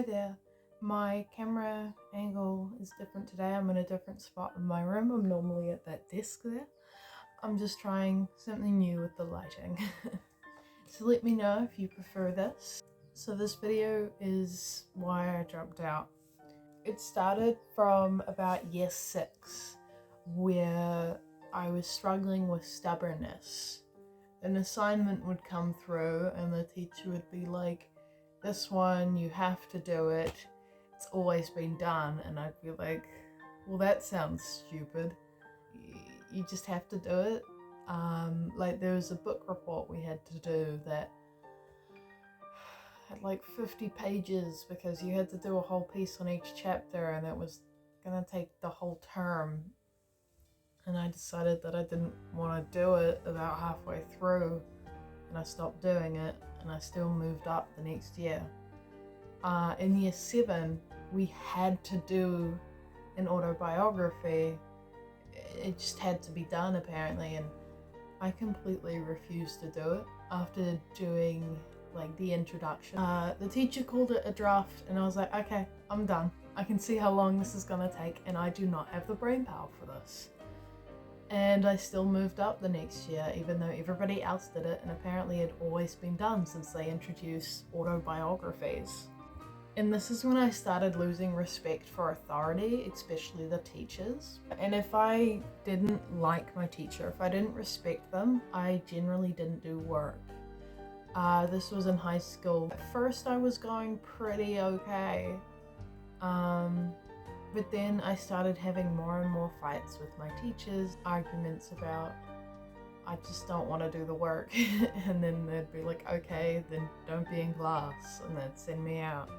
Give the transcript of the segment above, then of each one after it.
there. My camera angle is different today. I'm in a different spot in my room. I'm normally at that desk there. I'm just trying something new with the lighting. So let me know if you prefer this. So this video is why I dropped out. It started from about year 6, where I was struggling with stubbornness. An assignment would come through and the teacher would be like, this one, you have to do it. It's always been done. And I'd be like, well, that sounds stupid. You just have to do it. Like there was a book report we had to do that had like 50 pages because you had to do a whole piece on each chapter and it was gonna take the whole term. And I decided that I didn't want to do it about halfway through and I stopped doing it, and I still moved up the next year. In year 7, we had to do an autobiography. It just had to be done apparently, and I completely refused to do it after doing like the introduction. The teacher called it a draft and I was like, okay, I'm done. I can see how long this is gonna take and I do not have the brain power for this. And I still moved up the next year, even though everybody else did it, and apparently it had always been done since they introduced autobiographies. And this is when I started losing respect for authority, especially the teachers. And if I didn't like my teacher, if I didn't respect them, I generally didn't do work. This was in high school. At first I was going pretty okay. But then I started having more and more fights with my teachers, arguments about, I just don't want to do the work. And then they'd be like, okay, then don't be in class, and they'd send me out.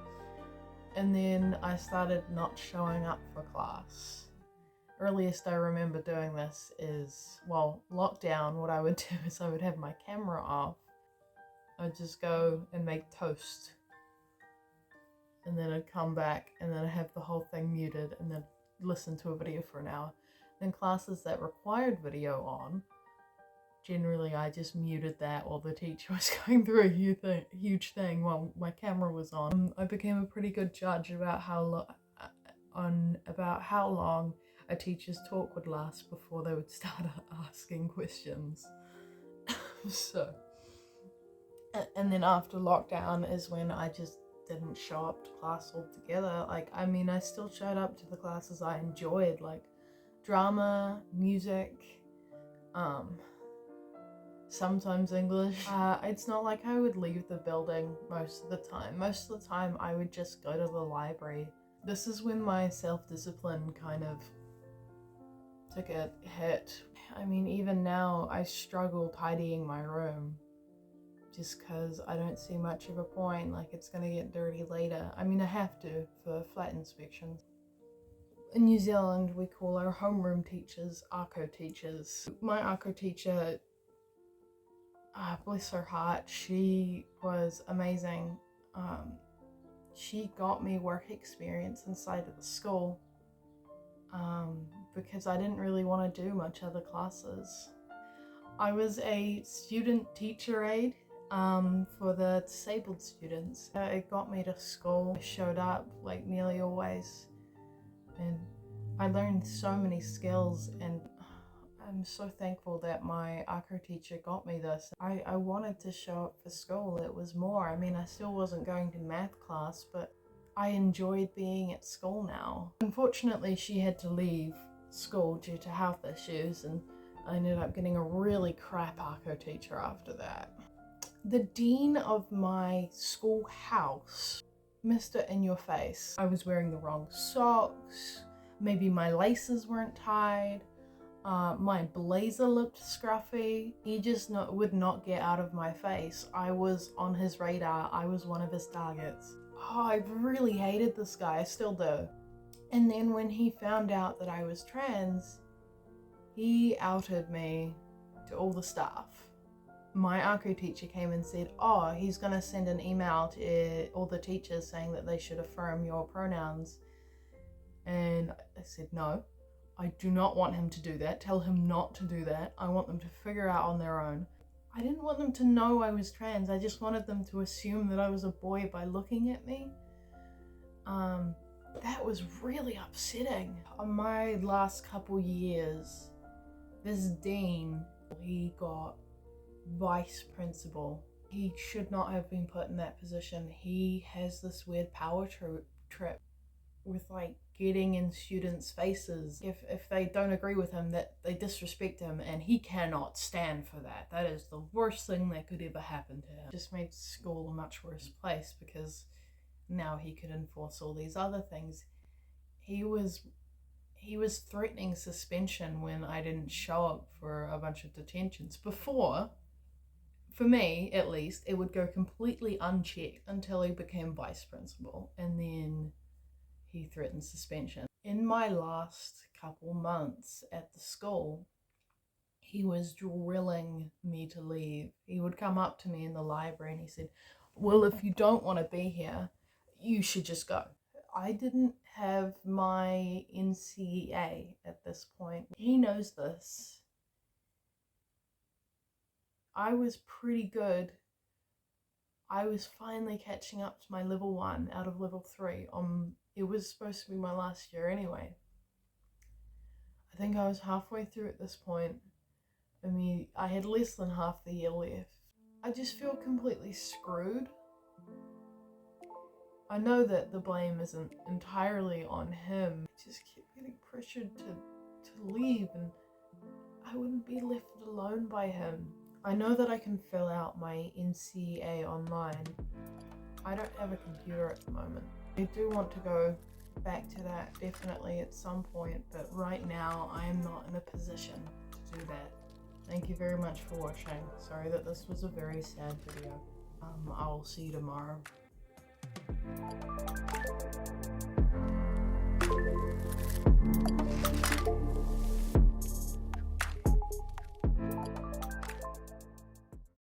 And then I started not showing up for class. Earliest I remember doing this is, well, lockdown, what I would do is I would have my camera off. I'd just go and make toast. And then I'd come back and then I'd have the whole thing muted and then listen to a video for an hour. Then classes that required video on, generally I just muted that while the teacher was going through a huge thing while my camera was on. I became a pretty good judge about how long a teacher's talk would last before they would start asking questions. And then after lockdown is when I just didn't show up to class altogether. I still showed up to the classes I enjoyed, like drama, music, sometimes English. It's not like I would leave the building most of the time. Most of the time I would just go to the library. This is when my self-discipline kind of took a hit. Even now I struggle tidying my room. Just because I don't see much of a point, like it's gonna get dirty later. I have to for flat inspections. In New Zealand, we call our homeroom teachers ARCO teachers. My ARCO teacher, bless her heart, she was amazing. She got me work experience inside of the school because I didn't really want to do much other classes. I was a student teacher aide for the disabled students. It got me to school. I showed up like nearly always and I learned so many skills, and I'm so thankful that my ARCO teacher got me this. I wanted to show up for school. It was more. I still wasn't going to math class, but I enjoyed being at school now. Unfortunately, she had to leave school due to health issues, and I ended up getting a really crap ARCO teacher after that. The dean of my schoolhouse, Mr. In Your Face. I was wearing the wrong socks, maybe my laces weren't tied, my blazer looked scruffy. He just would not get out of my face. I was on his radar. I was one of his targets. Oh, I really hated this guy. I still do. And then when he found out that I was trans, he outed me to all the staff. My ARCO teacher came and said, oh, he's going to send an email to all the teachers saying that they should affirm your pronouns. And I said, no, I do not want him to do that. Tell him not to do that. I want them to figure out on their own. I didn't want them to know I was trans. I just wanted them to assume that I was a boy by looking at me. That was really upsetting. My last couple years, this dean, he got vice principal. He should not have been put in that position. He has this weird power trip with like getting in students' faces if they don't agree with him, that they disrespect him, and he cannot stand for that. That is the worst thing that could ever happen to him. It just made school a much worse place because now he could enforce all these other things. He was threatening suspension when I didn't show up for a bunch of detentions. Before, for me at least, it would go completely unchecked until he became vice principal, and then he threatened suspension. In my last couple months at the school, he was drilling me to leave. He would come up to me in the library and he said, well, if you don't want to be here, you should just go. I didn't have my NCEA at this point. He knows this. I was pretty good. I was finally catching up to my level 1 out of level 3. It was supposed to be my last year anyway. I think I was halfway through at this point. I mean, I had less than half the year left. I just feel completely screwed. I know that the blame isn't entirely on him. I just kept getting pressured to leave, and I wouldn't be left alone by him. I know that I can fill out my NCEA online. I don't have a computer at the moment. I do want to go back to that definitely at some point, but right now I am not in a position to do that. Thank you very much for watching. Sorry that this was a very sad video. I'll see you tomorrow.